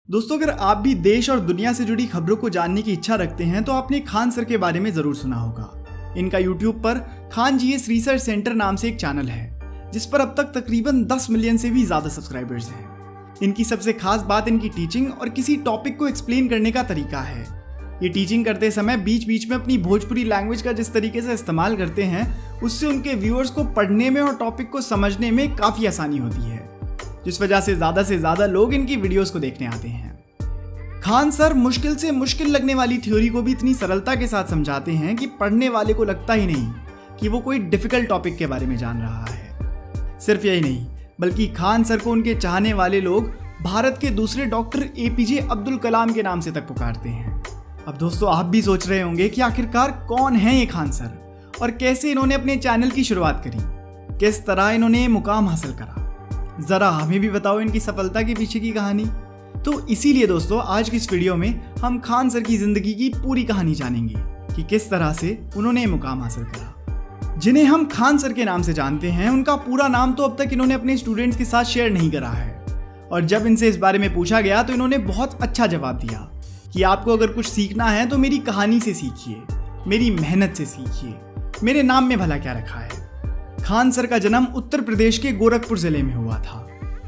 दोस्तों, अगर आप भी देश और दुनिया से जुड़ी खबरों को जानने की इच्छा रखते हैं तो आपने खान सर के बारे में जरूर सुना होगा। इनका यूट्यूब पर खान जीएस रिसर्च सेंटर नाम से एक चैनल है जिस पर अब तक तकरीबन 10 मिलियन से भी ज्यादा सब्सक्राइबर्स हैं। इनकी सबसे खास बात इनकी टीचिंग और किसी टॉपिक को एक्सप्लेन करने का तरीका है। ये टीचिंग करते समय बीच बीच में अपनी भोजपुरी लैंग्वेज का जिस तरीके से इस्तेमाल करते हैं उससे उनके व्यूअर्स को पढ़ने में और टॉपिक को समझने में काफी आसानी होती है, जिस वजह से ज्यादा लोग इनकी वीडियोस को देखने आते हैं। खान सर मुश्किल से मुश्किल लगने वाली थ्योरी को भी इतनी सरलता के साथ समझाते हैं कि पढ़ने वाले को लगता ही नहीं कि वो कोई डिफिकल्ट टॉपिक के बारे में जान रहा है। सिर्फ यही नहीं, बल्कि खान सर को उनके चाहने वाले लोग भारत के दूसरे डॉक्टर एपीजे अब्दुल कलाम के नाम से तक पुकारते हैं। अब दोस्तों, आप भी सोच रहे होंगे कि आखिरकार कौन है ये खान सर और कैसे इन्होंने अपने चैनल की शुरुआत करी, किस तरह इन्होंने ये मुकाम हासिल करा। जरा हमें भी बताओ इनकी सफलता के पीछे की कहानी। तो इसीलिए दोस्तों, आज की इस वीडियो में हम खान सर की जिंदगी की पूरी कहानी जानेंगे कि किस तरह से उन्होंने ये मुकाम हासिल करा। जिन्हें हम खान सर के नाम से जानते हैं, उनका पूरा नाम तो अब तक इन्होंने अपने स्टूडेंट्स के साथ शेयर नहीं करा है। और जब इनसे इस बारे में पूछा गया तो इन्होंने बहुत अच्छा जवाब दिया कि आपको अगर कुछ सीखना है तो मेरी कहानी से सीखिए, मेरी मेहनत से सीखिए, मेरे नाम में भला क्या रखा है। खान सर का जन्म उत्तर प्रदेश के गोरखपुर जिले में हुआ था।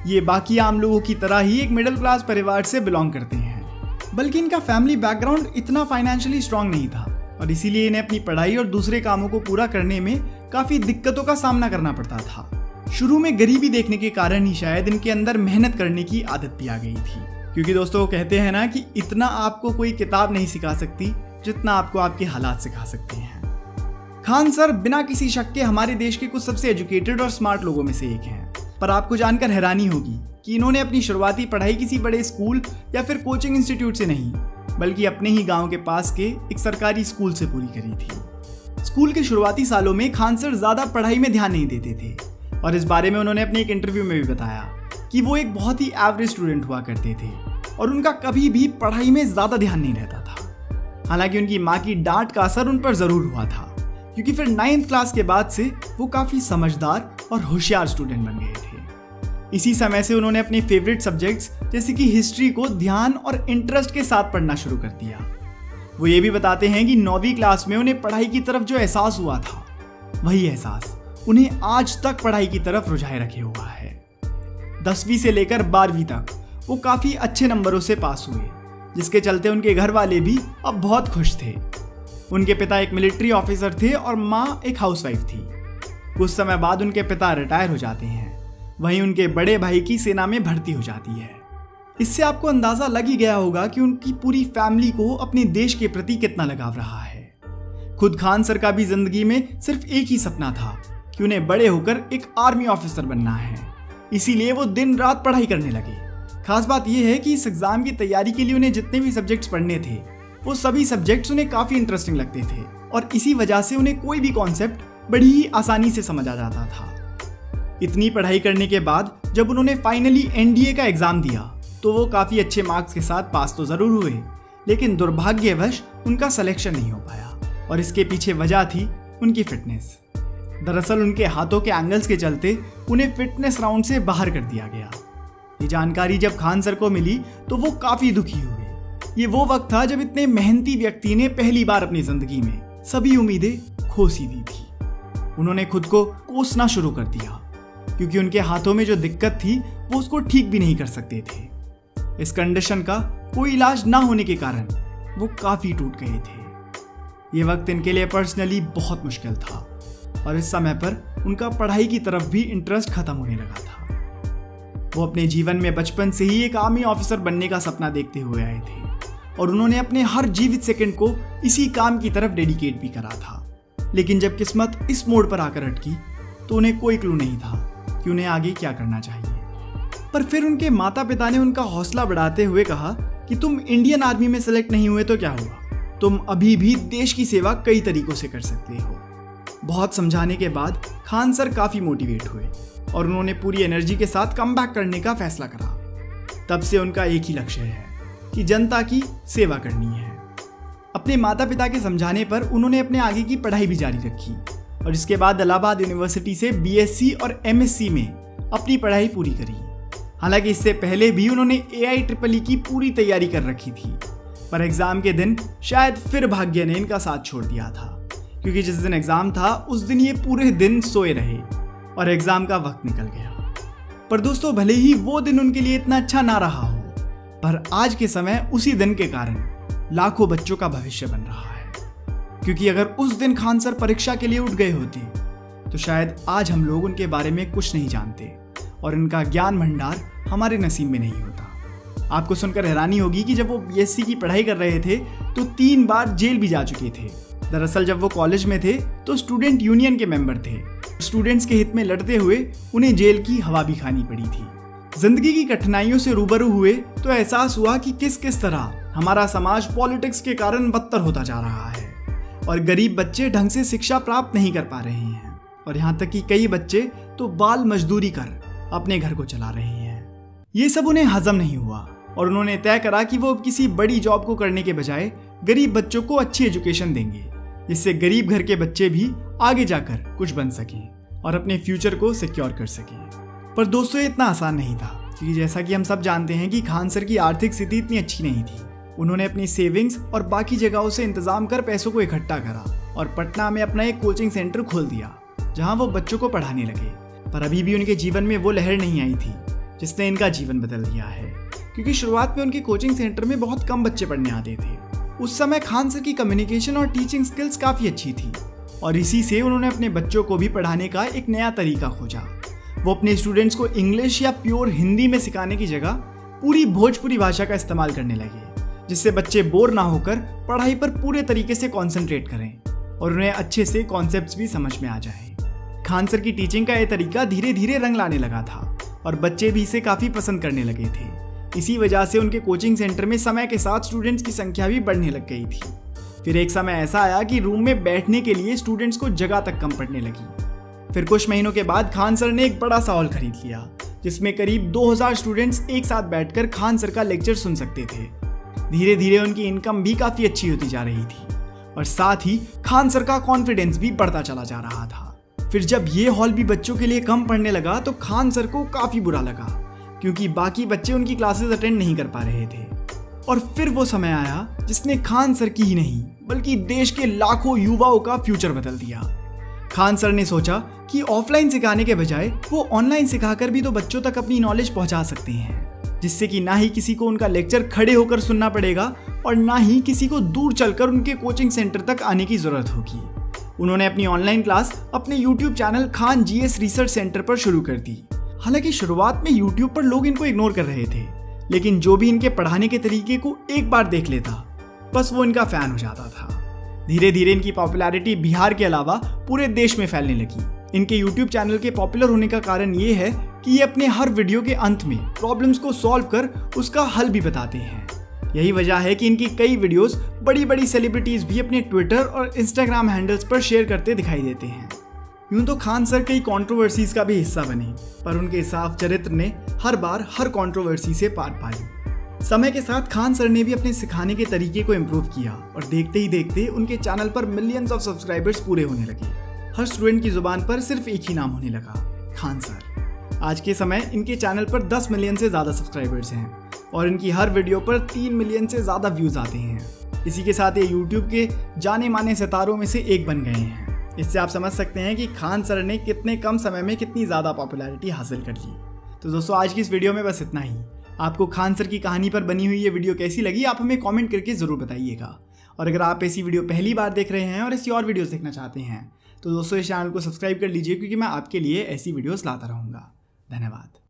ये बाकी आम लोगों की तरह ही एक मिडिल क्लास परिवार से बिलोंग करते हैं, बल्कि इनका फैमिली बैकग्राउंड इतना फाइनेंशियली स्ट्रांग नहीं था और इसीलिए इन्हें अपनी पढ़ाई और दूसरे कामों को पूरा करने में काफी दिक्कतों का सामना करना पड़ता था। शुरू में गरीबी देखने के कारण ही शायद इनके अंदर मेहनत करने की आदत भी आ गई थी, क्योंकि दोस्तों वो कहते हैं ना कि इतना आपको कोई किताब नहीं सिखा सकती जितना आपको आपके हालात सिखा सकते हैं। खान सर बिना किसी शक के हमारे देश के कुछ सबसे एजुकेटेड और स्मार्ट लोगों में से एक हैं। पर आपको जानकर हैरानी होगी कि इन्होंने अपनी शुरुआती पढ़ाई किसी बड़े स्कूल या फिर कोचिंग इंस्टीट्यूट से नहीं, बल्कि अपने ही गांव के पास के एक सरकारी स्कूल से पूरी करी थी। स्कूल के शुरुआती सालों में खान सर ज्यादा पढ़ाई में ध्यान नहीं देते थे और इस बारे में उन्होंने अपने एक इंटरव्यू में भी बताया कि वो एक बहुत ही एवरेज स्टूडेंट हुआ करते थे और उनका कभी भी पढ़ाई में ज्यादा ध्यान नहीं रहता था। हालांकि उनकी माँ की डांट का असर उन पर जरूर हुआ था, क्योंकि फिर 9th क्लास के बाद से वो काफी समझदार और होशियार स्टूडेंट बन गए थे। इसी समय से उन्होंने अपने फेवरेट सब्जेक्ट्स जैसे कि हिस्ट्री को ध्यान और इंटरेस्ट के साथ पढ़ना शुरू कर दिया। वो ये भी बताते हैं कि 9वीं क्लास में उन्हें पढ़ाई की तरफ जो एहसास हुआ था, वही एहसास उन्हें आज तक पढ़ाई की तरफ रुझाए रखे हुआ है। 10वीं से लेकर 12वीं तक वो काफी अच्छे नंबरों से पास हुए, जिसके चलते उनके घर वाले भी अब बहुत खुश थे। उनके पिता एक मिलिट्री ऑफिसर थे और माँ एक हाउसवाइफ थी। कुछ समय बाद उनके पिता रिटायर हो जाते हैं, वहीं उनके बड़े भाई की सेना में भर्ती हो जाती है। इससे आपको अंदाजा लग ही गया होगा कि उनकी पूरी फैमिली को अपने देश के प्रति कितना लगाव रहा है। खुद खान सर का भी जिंदगी में सिर्फ एक ही सपना था कि उन्हें बड़े होकर एक आर्मी ऑफिसर बनना है, इसीलिए वो दिन रात पढ़ाई करने लगे। खास बात यह है कि इस एग्जाम की तैयारी के लिए उन्हें जितने भी सब्जेक्ट्स पढ़ने थे, वो सभी सब्जेक्ट्स उन्हें काफी इंटरेस्टिंग लगते थे और इसी वजह से उन्हें कोई भी कॉन्सेप्ट बड़ी ही आसानी से समझ आ जाता था। इतनी पढ़ाई करने के बाद जब उन्होंने फाइनली एनडीए का एग्जाम दिया तो वो काफी अच्छे मार्क्स के साथ पास तो जरूर हुए, लेकिन दुर्भाग्यवश उनका सिलेक्शन नहीं हो पाया और इसके पीछे वजह थी उनकी फिटनेस। दरअसल उनके हाथों के एंगल्स के चलते उन्हें फिटनेस राउंड से बाहर कर दिया गया। ये जानकारी जब खान सर को मिली तो वो काफी दुखी हुए। ये वो वक्त था जब इतने मेहनती व्यक्ति ने पहली बार अपनी जिंदगी में सभी उम्मीदें खो सी दी थी। उन्होंने खुद को कोसना शुरू कर दिया, क्योंकि उनके हाथों में जो दिक्कत थी वो उसको ठीक भी नहीं कर सकते थे। इस कंडीशन का कोई इलाज ना होने के कारण वो काफी टूट गए थे। ये वक्त इनके लिए पर्सनली बहुत मुश्किल था और इस समय पर उनका पढ़ाई की तरफ भी इंटरेस्ट खत्म होने लगा था। वो अपने जीवन में बचपन से ही एक आर्मी ऑफिसर बनने का सपना देखते हुए आए थे और उन्होंने अपने हर जीवित सेकंड को इसी काम की तरफ डेडिकेट भी करा था। लेकिन जब किस्मत इस मोड़ पर आकर अटकी तो उन्हें कोई क्लू नहीं था कि उन्हें आगे क्या करना चाहिए। पर फिर उनके माता पिता ने उनका हौसला बढ़ाते हुए कहा कि तुम इंडियन आर्मी में सेलेक्ट नहीं हुए तो क्या हुआ, तुम अभी भी देश की सेवा कई तरीकों से कर सकते हो। बहुत समझाने के बाद खान सर काफी मोटिवेट हुए और उन्होंने पूरी एनर्जी के साथ कमबैक करने का फैसला करा। तब से उनका एक ही लक्ष्य है कि जनता की सेवा करनी है। अपने माता पिता के समझाने पर उन्होंने अपने आगे की पढ़ाई भी जारी रखी और इसके बाद इलाहाबाद यूनिवर्सिटी से बीएससी और एमएससी में अपनी पढ़ाई पूरी करी। हालांकि इससे पहले भी उन्होंने AIEEE की पूरी तैयारी कर रखी थी, पर एग्जाम के दिन शायद फिर भाग्य ने इनका साथ छोड़ दिया था, क्योंकि जिस दिन एग्जाम था उस दिन ये पूरे दिन सोए रहे और एग्जाम का वक्त निकल गया। पर दोस्तों, भले ही वो दिन उनके लिए इतना अच्छा ना रहा हो, पर आज के समय उसी दिन के कारण लाखों बच्चों का भविष्य बन रहा है। क्योंकि अगर उस दिन खान सर परीक्षा के लिए उठ गए होते तो शायद आज हम लोग उनके बारे में कुछ नहीं जानते और इनका ज्ञान भंडार हमारे नसीब में नहीं होता। आपको सुनकर हैरानी होगी कि जब वो BSc की पढ़ाई कर रहे थे तो 3 बार जेल भी जा चुके थे। दरअसल जब वो कॉलेज में थे तो स्टूडेंट यूनियन के मेंबर थे। स्टूडेंट्स के हित में लड़ते हुए उन्हें जेल की हवा भी खानी पड़ी थी। जिंदगी की कठिनाइयों से रूबरू हुए तो एहसास हुआ कि किस किस तरह हमारा समाज पॉलिटिक्स के कारण बदतर होता जा रहा है और गरीब बच्चे ढंग से शिक्षा प्राप्त नहीं कर पा रहे हैं और यहाँ तक कि कई बच्चे तो बाल मजदूरी कर अपने घर को चला रहे हैं। ये सब उन्हें हजम नहीं हुआ और उन्होंने तय करा कि वो किसी बड़ी जॉब को करने के बजाय गरीब बच्चों को अच्छी एजुकेशन देंगे, जिससे गरीब घर के बच्चे भी आगे जाकर कुछ बन सकें और अपने फ्यूचर को सिक्योर कर सकें। पर दोस्तों, ये इतना आसान नहीं था, क्योंकि जैसा कि हम सब जानते हैं कि खान सर की आर्थिक स्थिति इतनी अच्छी नहीं थी। उन्होंने अपनी सेविंग्स और बाकी जगहों से इंतजाम कर पैसों को इकट्ठा करा और पटना में अपना एक कोचिंग सेंटर खोल दिया, जहां वो बच्चों को पढ़ाने लगे। पर अभी भी उनके जीवन में वो लहर नहीं आई थी जिसने इनका जीवन बदल दिया है, क्योंकि शुरुआत में उनके कोचिंग सेंटर में बहुत कम बच्चे पढ़ने आते थे। उस समय खान सर की कम्युनिकेशन और टीचिंग स्किल्स काफ़ी अच्छी थी और इसी से उन्होंने अपने बच्चों को भी पढ़ाने का एक नया तरीका खोजा। वो अपने स्टूडेंट्स को इंग्लिश या प्योर हिंदी में सिखाने की जगह पूरी भोजपुरी भाषा का इस्तेमाल करने लगे, जिससे बच्चे बोर ना होकर पढ़ाई पर पूरे तरीके से कॉन्सेंट्रेट करें और उन्हें अच्छे से कॉन्सेप्ट्स भी समझ में आ जाए। खान सर की टीचिंग का यह तरीका धीरे धीरे रंग लाने लगा था और बच्चे भी इसे काफ़ी पसंद करने लगे थे। इसी वजह से उनके कोचिंग सेंटर में समय के साथ स्टूडेंट्स की संख्या भी बढ़ने लग गई थी। फिर एक समय ऐसा आया कि रूम में बैठने के लिए स्टूडेंट्स को जगह तक कम पड़ने लगी। फिर कुछ महीनों के बाद खान सर ने एक बड़ा सा हॉल खरीद लिया, जिसमें करीब 2000 स्टूडेंट्स एक साथ बैठकर खान सर का लेक्चर सुन सकते थे। धीरे धीरे उनकी इनकम भी काफ़ी अच्छी होती जा रही थी और साथ ही खान सर का कॉन्फिडेंस भी बढ़ता चला जा रहा था। फिर जब ये हॉल भी बच्चों के लिए कम पढ़ने लगा तो खान सर को काफ़ी बुरा लगा, क्योंकि बाकी बच्चे उनकी क्लासेस अटेंड नहीं कर पा रहे थे। और फिर वो समय आया जिसने खान सर की ही नहीं बल्कि देश के लाखों युवाओं का फ्यूचर बदल दिया। खान सर ने सोचा कि ऑफलाइन सिखाने के बजाय वो ऑनलाइन सिखाकर भी तो बच्चों तक अपनी नॉलेज पहुंचा सकते हैं, जिससे कि ना ही किसी को उनका लेक्चर खड़े होकर सुनना पड़ेगा और ना ही किसी को दूर चलकर उनके कोचिंग सेंटर तक आने की जरूरत होगी। उन्होंने अपनी ऑनलाइन क्लास अपने YouTube channel Khan GS research centre पर शुरू कर दी। हालांकि शुरुआत में YouTube पर लोग इनको इग्नोर कर रहे थे, लेकिन जो भी इनके पढ़ाने के तरीके को एक बार देख लेता बस वो इनका फैन हो जाता था। धीरे धीरे इनकी पॉपुलैरिटी बिहार के अलावा पूरे देश में फैलने लगी। इनके YouTube चैनल के पॉपुलर होने का कारण ये है कि ये अपने हर वीडियो के अंत में प्रॉब्लम्स को सॉल्व कर उसका हल भी बताते हैं। यही वजह है कि इनकी कई वीडियोस बड़ी बड़ी सेलिब्रिटीज भी अपने ट्विटर और इंस्टाग्राम हैंडल्स पर शेयर करते दिखाई देते हैं। यूं तो खान सर कई कंट्रोवर्सीज का भी हिस्सा बने, पर उनके साफ चरित्र ने हर बार हर कंट्रोवर्सी से पार पा ली। समय के साथ खान सर ने भी अपने सिखाने के तरीके को इम्प्रूव किया और देखते ही देखते उनके चैनल पर मिलियंस ऑफ सब्सक्राइबर्स पूरे होने लगे। हर स्टूडेंट की जुबान पर सिर्फ एक ही नाम होने लगा, खान सर। आज के समय इनके चैनल पर 10 मिलियन से ज़्यादा सब्सक्राइबर्स हैं और इनकी हर वीडियो पर 3 मिलियन से ज़्यादा व्यूज़ आते हैं। इसी के साथ ये YouTube के जाने माने सितारों में से एक बन गए हैं। इससे आप समझ सकते हैं कि खान सर ने कितने कम समय में कितनी ज़्यादा पॉपुलैरिटी हासिल कर ली। तो दोस्तों, आज की इस वीडियो में बस इतना ही। आपको खान सर की कहानी पर बनी हुई ये वीडियो कैसी लगी, आप हमें कमेंट करके ज़रूर बताइएगा। और अगर आप ऐसी वीडियो पहली बार देख रहे हैं और ऐसी और वीडियोस देखना चाहते हैं तो दोस्तों इस चैनल को सब्सक्राइब कर लीजिए, क्योंकि मैं आपके लिए ऐसी वीडियोस लाता रहूँगा। धन्यवाद।